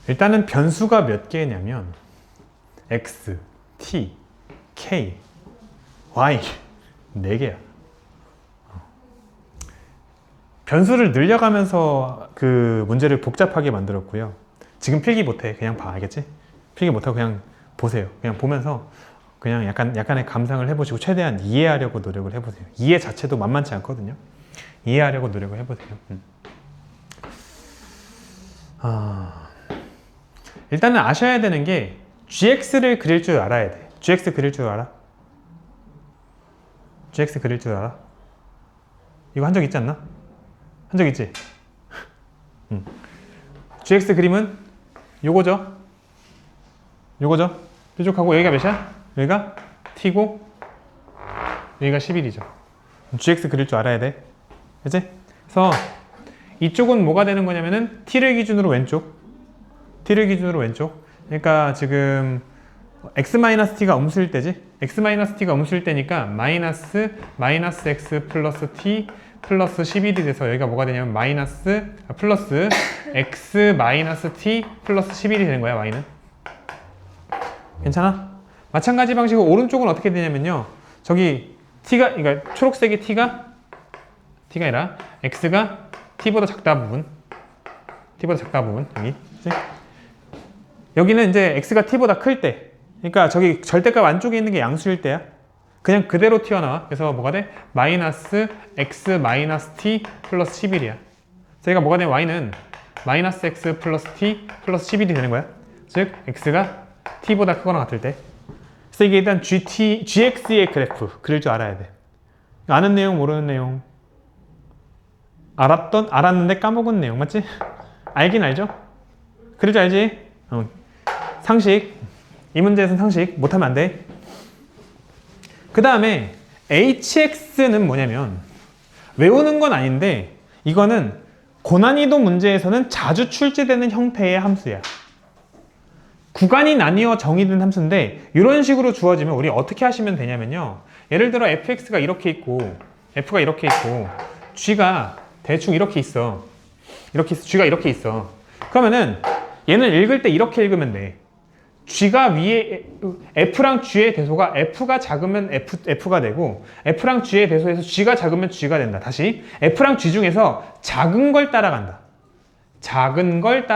일단은 변수가 몇 개냐면 x, t, k, y 4개야. 변수를 늘려가면서 그 문제를 복잡하게 만들었고요. 지금 필기 못해. 그냥 봐. 알겠지? 필기 못하고 그냥 보세요. 그냥 보면서 그냥 약간의 감상을 해보시고 최대한 이해하려고 노력을 해보세요. 이해 자체도 만만치 않거든요. 이해하려고 노력을 해보세요. 일단은 아셔야 되는 게 gx를 그릴 줄 알아야 돼. gx 그릴 줄 알아? gx 그릴 줄 알아? 이거 한 적 있지 않나? 한 적 있지? gx 그림은 요거죠? 요거죠? 뾰족하고 여기가 몇이야? 여기가 t고 여기가 11이죠. gx 그릴 줄 알아야 돼. 그치? 그래서 이쪽은 뭐가 되는 거냐면은 t를 기준으로 왼쪽, t를 기준으로 왼쪽. 그러니까 지금 x-t가 음수일 때지? x-t가 음수일 때니까 마이너스 x 플러스 t 플러스 11이 돼서 여기가 뭐가 되냐면 플러스 x-t 플러스 11이 되는 거야, y는. 괜찮아? 마찬가지 방식으로 오른쪽은 어떻게 되냐면요. 저기 t가, 그러니까 초록색이 t가 아니라 x가 t보다 작다 부분, 여기. 그치? 여기는 이제 x가 t보다 클 때, 그러니까 저기 절대값 안쪽에 있는 게 양수일 때야. 그냥 그대로 튀어나와. 그래서 뭐가 돼? 마이너스 x 마이너스 t 플러스 11이야. 저희가 뭐가 되면 y는 마이너스 x 플러스 t 플러스 11이 되는 거야. 즉 x가 t보다 크거나 같을 때. 그래서 이게 일단 gx의 그래프 그릴 줄 알아야 돼. 아는 내용 모르는 내용, 알았는데 까먹은 내용 맞지? 알긴 알죠? 그릴 줄 알지? 상식. 이 문제에서는 상식 못하면 안 돼. 그 다음에 hx는 뭐냐면 외우는 건 아닌데 이거는 고난이도 문제에서는 자주 출제되는 형태의 함수야. 구간이 나뉘어 정의된 함수인데 이런 식으로 주어지면 우리 어떻게 하시면 되냐면요. 예를 들어 fx가 이렇게 있고 f가 이렇게 있고 g가 대충 이렇게 있어. g가 이렇게 있어. 그러면은 얘는 읽을 때 이렇게 읽으면 돼. g가 위에 f랑 g의 대소가 f가 작으면 f가 되고 f랑 g의 대소에서 g가 작으면 g가 된다. 다시 f랑 g 중에서 작은 걸 따라간다. 작은 걸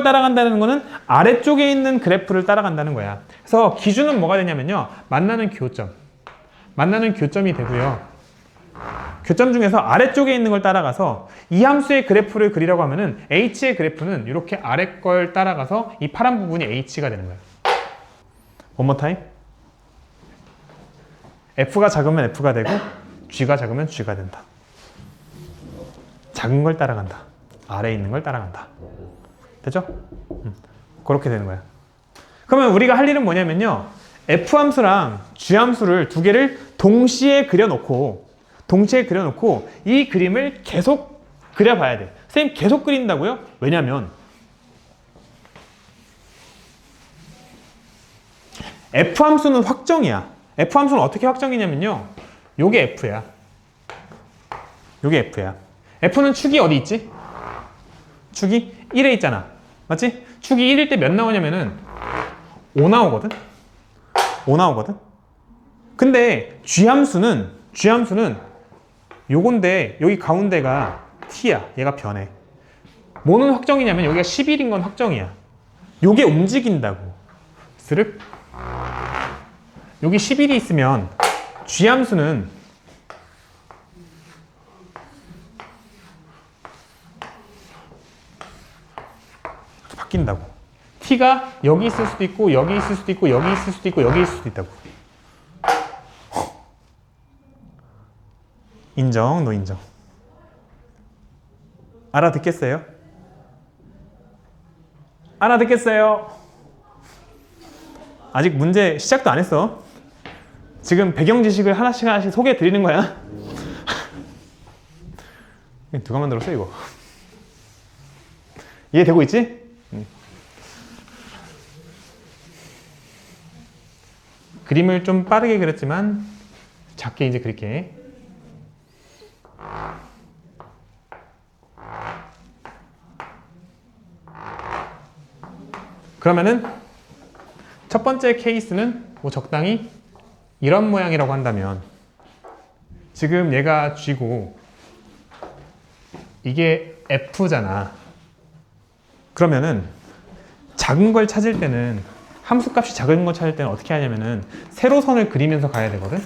따라간다는 거는 아래쪽에 있는 그래프를 따라간다는 거야. 그래서 기준은 뭐가 되냐면요. 만나는 교점이 되고요. 교점 중에서 아래쪽에 있는 걸 따라가서 이 함수의 그래프를 그리려고 하면은 h의 그래프는 이렇게 아래 걸 따라가서 이 파란 부분이 h가 되는 거야. One more time. f가 작으면 f가 되고 g가 작으면 g가 된다. 작은 걸 따라간다. 아래에 있는 걸 따라간다. 됐죠? 그렇게 되는 거야. 그러면 우리가 할 일은 뭐냐면요. f 함수랑 g 함수를 두 개를 동시에 그려놓고 이 그림을 계속 그려봐야 돼. 선생님 계속 그린다고요? 왜냐면 f 함수는 확정이야. f 함수는 어떻게 확정이냐면요. 요게 f야. f는 축이 어디 있지? 축이 1에 있잖아. 맞지? 축이 1일 때 몇 나오냐면은 5 나오거든? 근데 g 함수는 요건데 여기 가운데가 t야. 얘가 변해. 뭐는 확정이냐면 여기가 11인 건 확정이야. 요게 움직인다고. 스륵. 여기 11이 있으면 g 함수는 바뀐다고. t가 여기 있을 수도 있고 여기 있을 수도 있고 여기 있을 수도 있고 여기 있을 수도 있다고. 인정, 너 인정. 알아듣겠어요? 아직 문제 시작도 안 했어. 지금 배경 지식을 하나씩 소개해 드리는 거야. 누가 만들었어 이거? 이해되고 있지? 그림을 좀 빠르게 그렸지만 작게 이제 그릴게. 그러면은 첫 번째 케이스는 뭐 적당히 이런 모양이라고 한다면 지금 얘가 G고 이게 F잖아. 그러면은 작은 걸 찾을 때는 함수값이 작은 걸 찾을 때는 어떻게 하냐면은 세로선을 그리면서 가야 되거든.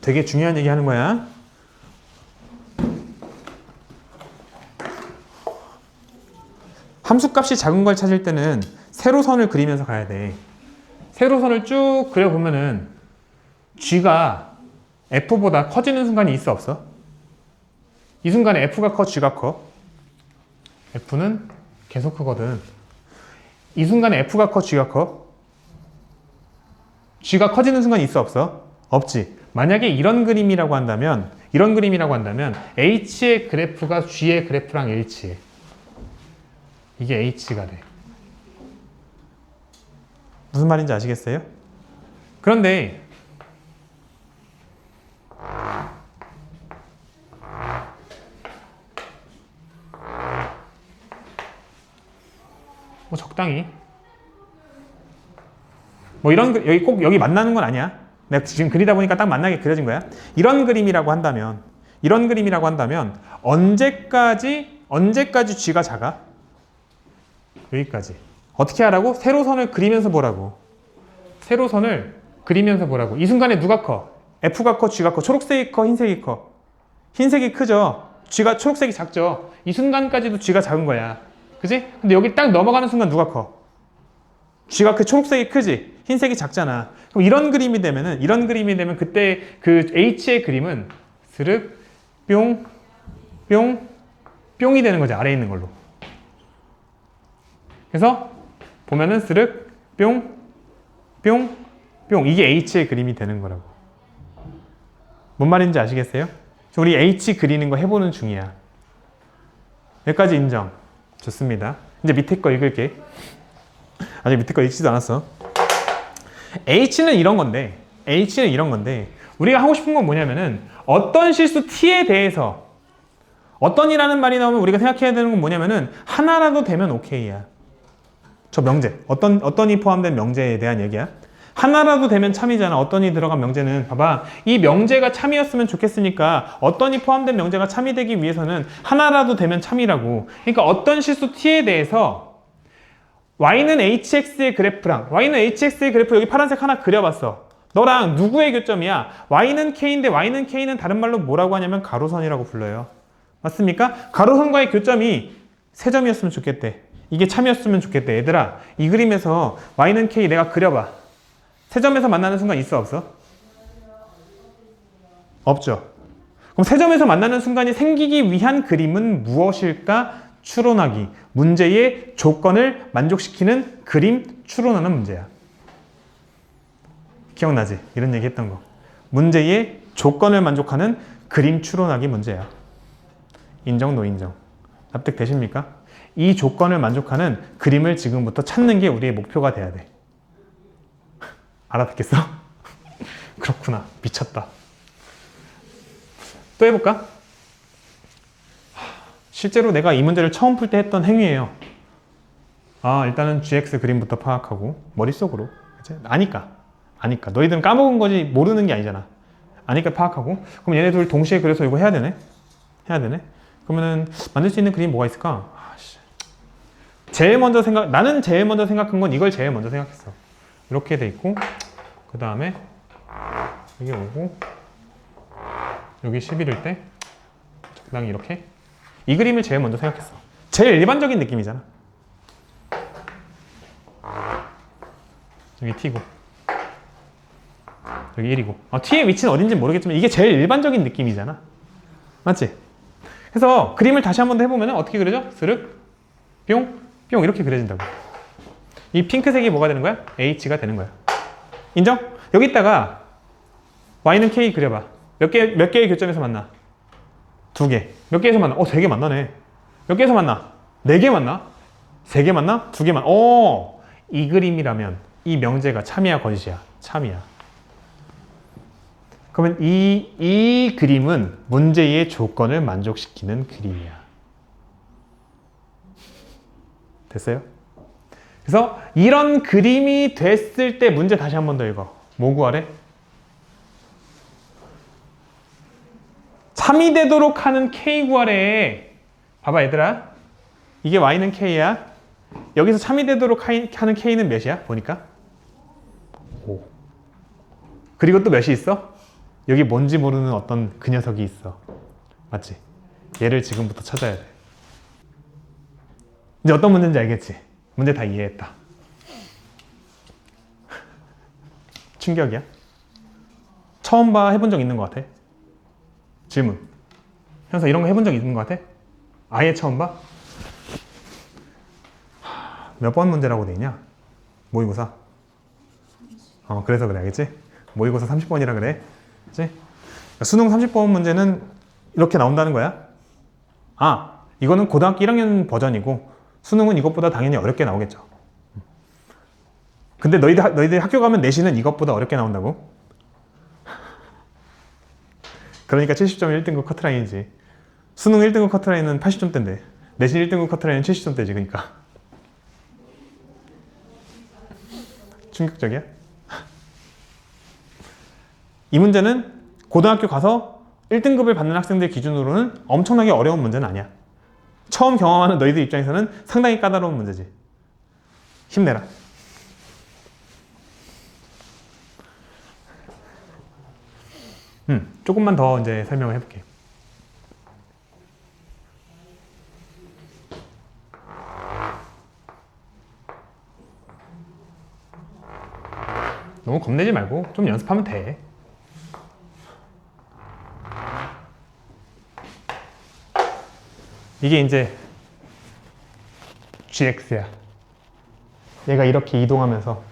되게 중요한 얘기 하는 거야. 함수값이 작은 걸 찾을 때는 세로선을 그리면서 가야 돼. 세로선을 쭉 그려보면은 G가 F보다 커지는 순간이 있어 없어? 이 순간에 F가 커, G가 커? F는 계속 크거든. 이 순간에 F가 커, G가 커? G가 커지는 순간이 있어 없어? 없지. 만약에 이런 그림이라고 한다면 H의 그래프가 G의 그래프랑 일치해. 이게 H가 돼. 무슨 말인지 아시겠어요? 그런데 뭐 적당히 뭐 이런 여기 꼭 여기 만나는 건 아니야. 내가 지금 그리다 보니까 딱 만나게 그려진 거야. 이런 그림이라고 한다면 언제까지 G가 작아? 여기까지. 어떻게 하라고? 세로선을 그리면서 보라고. 세로선을 그리면서 보라고. 이 순간에 누가 커? F가 커, G가 커? 초록색이 커, 흰색이 커? 흰색이 크죠? G가 초록색이 작죠? 이 순간까지도 G가 작은 거야. 그지? 근데 여기 딱 넘어가는 순간 누가 커? G가 그 초록색이 크지? 흰색이 작잖아. 그럼 이런 그림이 되면 그때 그 H의 그림은 스륵, 뿅, 뿅, 뿅이 되는 거지. 아래에 있는 걸로. 그래서 보면은 스륵, 뿅, 뿅, 뿅. 이게 H의 그림이 되는 거라고. 뭔 말인지 아시겠어요? 우리 H 그리는 거 해보는 중이야. 여기까지 인정. 좋습니다. 이제 밑에 거 읽을게. 아직 밑에 거 읽지도 않았어. H는 이런 건데 우리가 하고 싶은 건 뭐냐면은 어떤 실수 T에 대해서 어떤이라는 말이 나오면 우리가 생각해야 되는 건 뭐냐면은 하나라도 되면 오케이야. 저 명제. 어떤이 포함된 명제에 대한 얘기야. 하나라도 되면 참이잖아. 어떤이 들어간 명제는. 봐봐. 이 명제가 참이었으면 좋겠으니까 어떤이 포함된 명제가 참이 되기 위해서는 하나라도 되면 참이라고. 그러니까 어떤 실수 T에 대해서 Y는 HX의 그래프랑 Y는 HX의 그래프 여기 파란색 하나 그려봤어. 너랑 누구의 교점이야? Y는 K인데 Y는 K는 다른 말로 뭐라고 하냐면 가로선이라고 불러요. 맞습니까? 가로선과의 교점이 세 점이었으면 좋겠대. 이게 참이었으면 좋겠대. 얘들아, 이 그림에서 Y는 K 내가 그려봐. 세 점에서 만나는 순간 있어 없어? 없죠. 그럼 세 점에서 만나는 순간이 생기기 위한 그림은 무엇일까? 추론하기. 문제의 조건을 만족시키는 그림 추론하는 문제야. 기억나지? 이런 얘기 했던 거. 문제의 조건을 만족하는 그림 추론하기 문제야. 인정, 노인정. 납득되십니까? 이 조건을 만족하는 그림을 지금부터 찾는 게 우리의 목표가 돼야 돼. 알아듣겠어? 그렇구나. 미쳤다. 또 해볼까? 실제로 내가 이 문제를 처음 풀 때 했던 행위예요. 일단은 GX 그림부터 파악하고 머릿속으로. 그치? 아니까. 너희들은 까먹은 거지 모르는 게 아니잖아. 아니까 파악하고. 그럼 얘네 둘 동시에 그려서 이거 해야 되네? 그러면은 만들 수 있는 그림이 뭐가 있을까? 나는 제일 먼저 생각한 건 이걸 제일 먼저 생각했어. 이렇게 돼 있고, 그 다음에 여기 오고, 여기 11일 때 적당히 이렇게 이 그림을 제일 먼저 생각했어. 제일 일반적인 느낌이잖아. 여기 T고 여기 1이고 T의 위치는 어딘지 모르겠지만 이게 제일 일반적인 느낌이잖아. 맞지? 그래서 그림을 다시 한 번 더 해보면 어떻게 그려져? 스륵, 뿅, 뿅 이렇게 그려진다고. 이 핑크색이 뭐가 되는 거야? H가 되는 거야. 인정? 여기다가 Y는 K 그려봐. 몇 개의 교점에서 만나? 2개. 몇 개에서 만나? 3개 만나네. 몇 개에서 만나? 4개 만나? 3개 만나? 2개 만나? 이 그림이라면 이 명제가 참이야 거짓이야? 참이야. 그러면 이 그림은 문제의 조건을 만족시키는 그림이야. 됐어요? 그래서 이런 그림이 됐을 때 문제 다시 한 번 더 읽어. 뭐 구하래? 3이 되도록 하는 k 구하래. 봐봐 얘들아. 이게 y는 k야. 여기서 3이 되도록 하는 k는 몇이야? 보니까 5. 그리고 또 몇이 있어? 여기 뭔지 모르는 어떤 그 녀석이 있어. 맞지? 얘를 지금부터 찾아야 돼. 이제 어떤 문제인지 알겠지? 문제 다 이해했다. 충격이야? 처음 봐 해본 적 있는 것 같아? 질문. 현서 이런 거 해본 적 있는 것 같아? 아예 처음 봐? 몇 번 문제라고 돼 있냐? 모의고사. 그래서 그래, 알겠지? 모의고사 30번이라 그래. 그치? 수능 30번 문제는 이렇게 나온다는 거야. 이거는 고등학교 1학년 버전이고 수능은 이것보다 당연히 어렵게 나오겠죠. 근데 너희들 학교 가면 내신은 이것보다 어렵게 나온다고? 그러니까 70점이 1등급 커트라인이지. 수능 1등급 커트라인은 80점대인데 내신 1등급 커트라인은 70점대지. 그러니까 충격적이야? 이 문제는 고등학교 가서 1등급을 받는 학생들 기준으로는 엄청나게 어려운 문제는 아니야. 처음 경험하는 너희들 입장에서는 상당히 까다로운 문제지. 힘내라. 조금만 더 이제 설명을 해볼게. 너무 겁내지 말고 좀 연습하면 돼. 이게 이제 gx야. 얘가 이렇게 이동하면서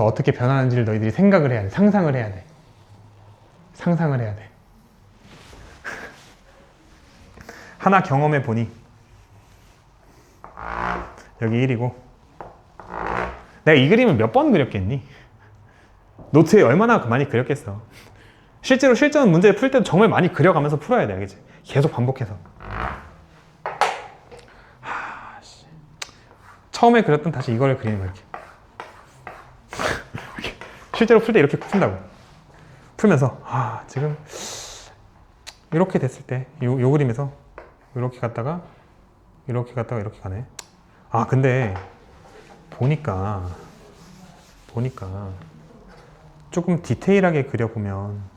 어떻게 변하는지를 너희들이 생각을 해야 돼. 상상을 해야 돼. 상상을 해야 돼. 하나 경험해 보니 여기 1이고 내가 이 그림을 몇 번 그렸겠니? 노트에 얼마나 많이 그렸겠어. 실제로 실전 문제 풀 때도 정말 많이 그려가면서 풀어야 돼. 알겠지? 계속 반복해서. 처음에 그렸던 다시 이거를 그리는 거야. 이렇게. 실제로 풀 때 이렇게 푼다고. 풀면서 지금 이렇게 됐을 때 요 그림에서 이렇게 갔다가 이렇게 갔다가 이렇게 가네. 근데 보니까 조금 디테일하게 그려보면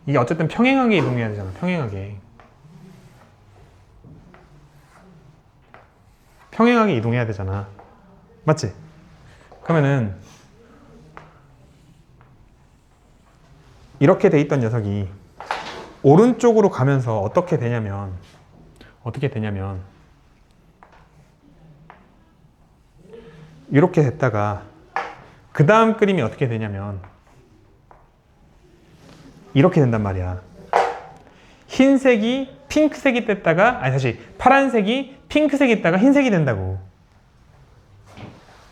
이게 어쨌든 평행하게 이동해야 되잖아. 평행하게 이동해야 되잖아. 맞지? 그러면은 이렇게 돼 있던 녀석이 오른쪽으로 가면서 어떻게 되냐면 이렇게 됐다가 그 다음 그림이 어떻게 되냐면 이렇게 된단 말이야. 흰색이 핑크색이 됐다가 파란색이 핑크색이 있다가 흰색이 된다고.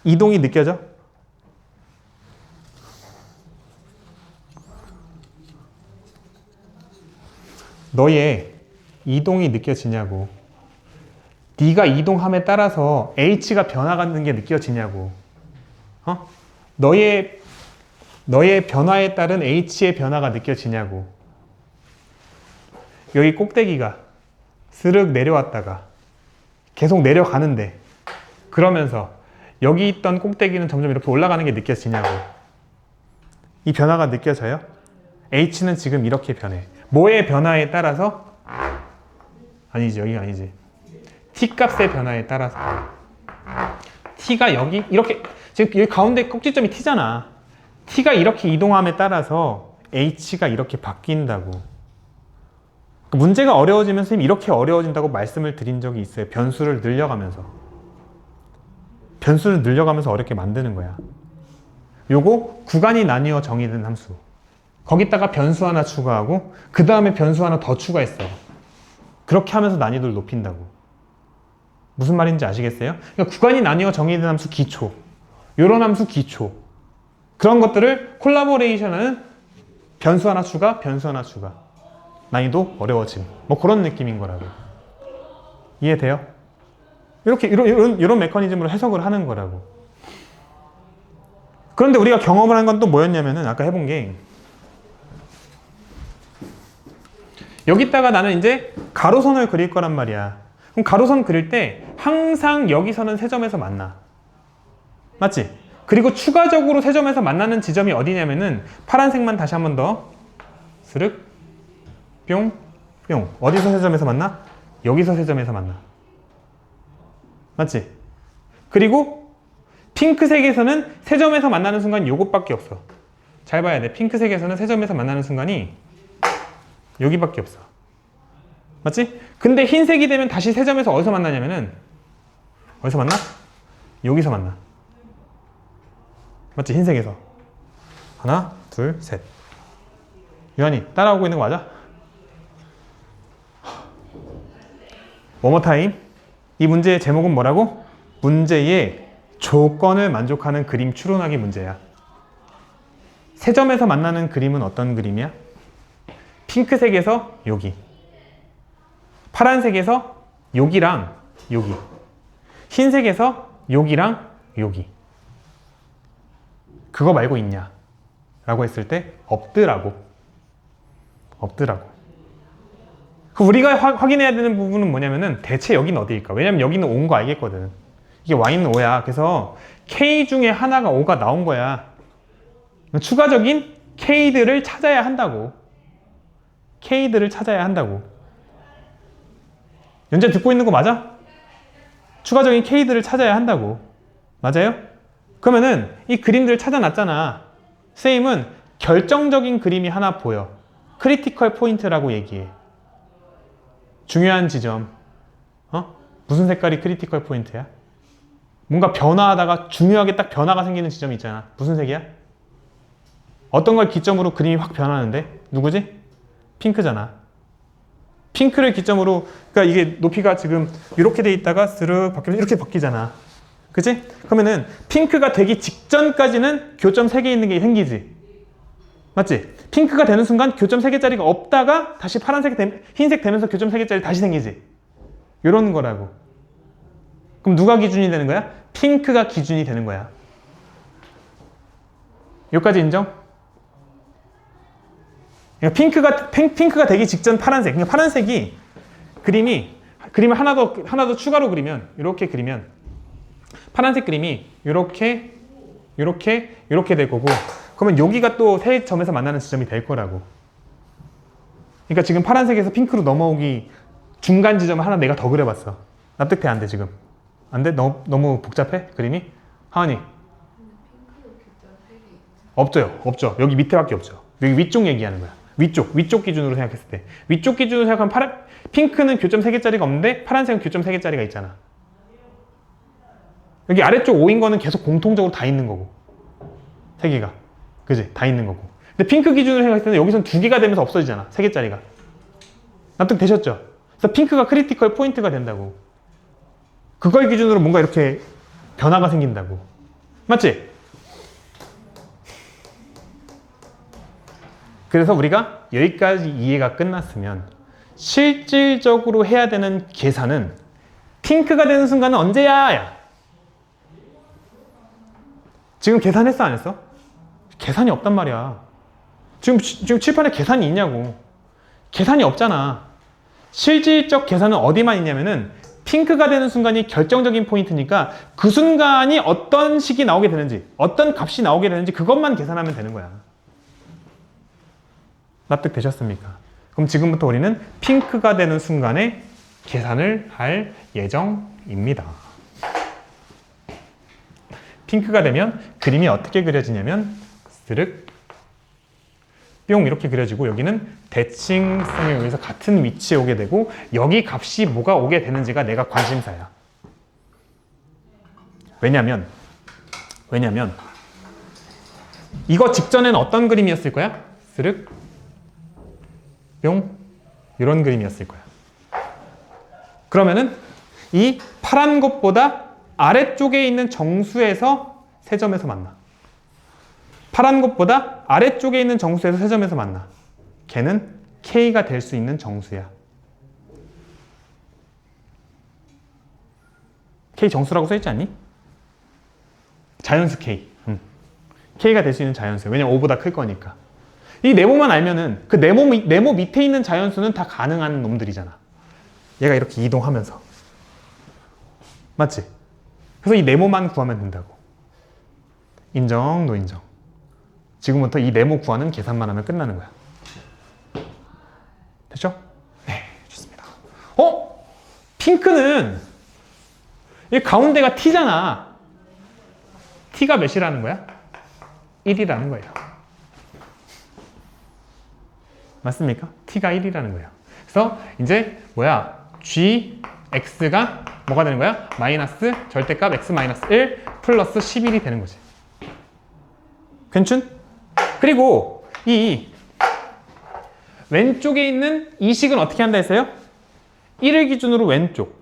이동이 느껴져? 너의 이동이 느껴지냐고. 네가 이동함에 따라서 H가 변화가는 게 느껴지냐고. 너의 변화에 따른 H의 변화가 느껴지냐고. 여기 꼭대기가 스륵 내려왔다가 계속 내려가는데 그러면서 여기 있던 꼭대기는 점점 이렇게 올라가는 게 느껴지냐고. 이 변화가 느껴져요? H는 지금 이렇게 변해. 뭐의 변화에 따라서? 아니지, 여기가 아니지. T 값의 변화에 따라서. T가 여기 이렇게 지금 여기 가운데 꼭지점이 T잖아. T가 이렇게 이동함에 따라서 H가 이렇게 바뀐다고. 문제가 어려워지면 선생님 이렇게 어려워진다고 말씀을 드린 적이 있어요. 변수를 늘려가면서 어렵게 만드는 거야. 요거 구간이 나뉘어 정의된 함수. 거기다가 변수 하나 추가하고 그 다음에 변수 하나 더 추가했어. 그렇게 하면서 난이도를 높인다고. 무슨 말인지 아시겠어요? 그러니까 구간이 나뉘어 정의된 함수 기초, 요런 함수 기초, 그런 것들을 콜라보레이션하는 변수 하나 추가, 변수 하나 추가, 난이도 어려워짐, 뭐 그런 느낌인 거라고. 이해돼요? 이렇게 이런 메커니즘으로 해석을 하는 거라고. 그런데 우리가 경험을 한 건 또 뭐였냐면은 아까 해본 게, 여기다가 나는 이제 가로선을 그릴 거란 말이야. 그럼 가로선 그릴 때 항상 여기서는 세 점에서 만나. 맞지? 그리고 추가적으로 세 점에서 만나는 지점이 어디냐면은 파란색만 다시 한 번 더 스륵 뿅 뿅. 어디서 세 점에서 만나? 여기서 세 점에서 만나. 맞지? 그리고 핑크색에서는 세 점에서 만나는 순간 요것밖에 없어. 잘 봐야 돼. 핑크색에서는 세 점에서 만나는 순간이 여기밖에 없어. 맞지? 근데 흰색이 되면 다시 세 점에서 어디서 만나냐면은, 어디서 만나? 여기서 만나. 맞지? 흰색에서. 하나, 둘, 셋. 유한이 따라오고 있는 거 맞아? One more time. 이 문제의 제목은 뭐라고? 문제의 조건을 만족하는 그림 추론하기 문제야. 세 점에서 만나는 그림은 어떤 그림이야? 핑크색에서 여기, 파란색에서 여기랑 여기, 흰색에서 여기랑 여기. 그거 말고 있냐? 라고 했을 때 없더라고. 없더라고. 우리가 확인해야 되는 부분은 뭐냐면은 대체 여기는 어디일까? 왜냐면 여기는 O인 거 알겠거든. 이게 Y는 O야. 그래서 K 중에 하나가 O가 나온 거야. 추가적인 K들을 찾아야 한다고. K들을 찾아야 한다고. 연재 듣고 있는 거 맞아? 추가적인 K들을 찾아야 한다고. 맞아요? 그러면은 이 그림들을 찾아놨잖아. 쌤은 결정적인 그림이 하나 보여. 크리티컬 포인트라고 얘기해. 중요한 지점. 무슨 색깔이 크리티컬 포인트야? 뭔가 변화하다가 중요하게 딱 변화가 생기는 지점이 있잖아. 무슨 색이야? 어떤 걸 기점으로 그림이 확 변하는데? 누구지? 핑크잖아. 핑크를 기점으로, 그러니까 이게 높이가 지금 이렇게 돼 있다가 스르륵 바뀌면서 이렇게 바뀌잖아. 그치? 그러면은 핑크가 되기 직전까지는 교점 3개 있는 게 생기지. 맞지? 핑크가 되는 순간 교점 3개짜리가 없다가 다시 파란색, 흰색 되면서 교점 3개짜리 다시 생기지. 이런 거라고. 그럼 누가 기준이 되는 거야? 핑크가 기준이 되는 거야. 여기까지 인정? 그러니까 핑크가 되기 직전 파란색. 그러니까 파란색이 그림을 하나 더 추가로 그리면, 이렇게 그리면 파란색 그림이 이렇게 될 거고, 그러면 여기가 또 세 점에서 만나는 지점이 될 거라고. 그러니까 지금 파란색에서 핑크로 넘어오기 중간 지점을 하나 내가 더 그려봤어. 납득돼? 안 돼? 지금? 안 돼? 너무 복잡해? 그림이? 하은이? 없죠. 여기 밑에밖에 없죠. 여기 위쪽 얘기하는 거야. 위쪽 기준으로 생각했을 때. 위쪽 기준으로 생각하면 핑크는 교점 3개짜리가 없는데 파란색은 교점 3개짜리가 있잖아. 여기 아래쪽 5인 거는 계속 공통적으로 다 있는 거고. 3개가. 그지? 다 있는 거고. 근데 핑크 기준으로 생각했을 때는 여기서는 2개가 되면서 없어지잖아. 3개짜리가. 납득되셨죠? 그래서 핑크가 크리티컬 포인트가 된다고. 그걸 기준으로 뭔가 이렇게 변화가 생긴다고. 맞지? 그래서 우리가 여기까지 이해가 끝났으면 실질적으로 해야 되는 계산은 핑크가 되는 순간은 언제야? 야. 지금 계산했어? 안 했어? 계산이 없단 말이야. 지금 칠판에 계산이 있냐고. 계산이 없잖아. 실질적 계산은 어디만 있냐면은 핑크가 되는 순간이 결정적인 포인트니까 그 순간이 어떤 식이 나오게 되는지, 어떤 값이 나오게 되는지 그것만 계산하면 되는 거야. 납득되셨습니까? 그럼 지금부터 우리는 핑크가 되는 순간에 계산을 할 예정입니다. 핑크가 되면 그림이 어떻게 그려지냐면 스르륵 뿅 이렇게 그려지고, 여기는 대칭성에 의해서 같은 위치에 오게 되고, 여기 값이 뭐가 오게 되는지가 내가 관심사야. 왜냐면 이거 직전에는 어떤 그림이었을 거야? 스륵 뿅 이런 그림이었을 거야. 그러면은 이 파란 것보다 아래쪽에 있는 정수에서 세 점에서 만나. 파란 것보다 아래쪽에 있는 정수에서 세 점에서 만나. 걔는 K가 될 수 있는 정수야. K 정수라고 써있지 않니? 자연수 K. K가 될 수 있는 자연수. 왜냐면 5보다 클 거니까. 이 네모만 알면은 그 네모 밑에 있는 자연수는 다 가능한 놈들이잖아. 얘가 이렇게 이동하면서. 맞지? 그래서 이 네모만 구하면 된다고. 인정, 노인정. 지금부터 이 네모 구하는 계산만 하면 끝나는 거야. 됐죠? 네, 좋습니다. 핑크는 이 가운데가 T잖아. T가 몇이라는 거야? 1이라는 거예요. 맞습니까? T가 1이라는 거예요. 그래서 이제 GX가 뭐가 되는 거야? 마이너스 절대값 X 마이너스 1 플러스 11이 되는 거지. 괜춘? 그리고 이 왼쪽에 있는 이 식은 어떻게 한다 했어요? 1을 기준으로 왼쪽.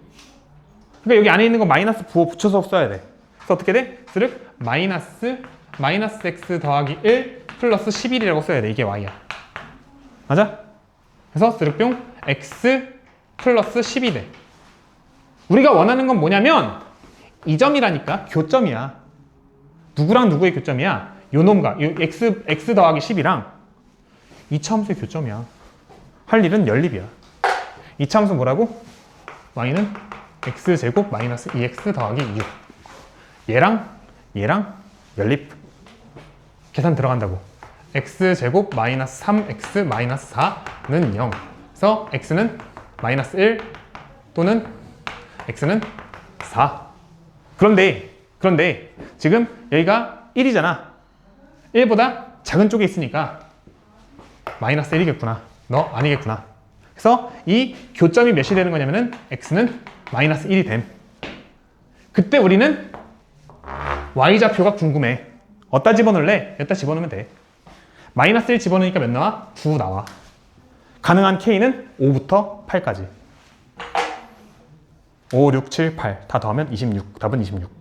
그러니까 여기 안에 있는 거 마이너스 붙여서 써야 돼. 그래서 어떻게 돼? 스륵 마이너스 X 더하기 1 플러스 11이라고 써야 돼. 이게 Y야. 맞아? 그래서 스륵뿅 X 플러스 10이 돼. 우리가 원하는 건 뭐냐면 이 점이라니까. 교점이야. 누구랑 누구의 교점이야? 요 놈과 요 X 더하기 10이랑 이 차함수의 교점이야. 할 일은 연립이야. 이 차함수 뭐라고? Y는 X제곱 마이너스 2X 더하기 6. 얘랑 연립. 계산 들어간다고. X제곱 마이너스 3X 마이너스 4는 0. 그래서 X는 마이너스 1 또는 X는 4. 그런데 지금 여기가 1이잖아. 1보다 작은 쪽에 있으니까 마이너스 1이겠구나. 너 아니겠구나. 그래서 이 교점이 몇이 되는 거냐면은 X는 마이너스 1이 됨. 그때 우리는 Y좌표가 궁금해. 어디다 집어넣을래? 여기다 집어넣으면 돼. 마이너스 1 집어넣으니까 몇 나와? 9 나와. 가능한 K는 5부터 8까지. 5, 6, 7, 8 다 더하면 26. 답은 26.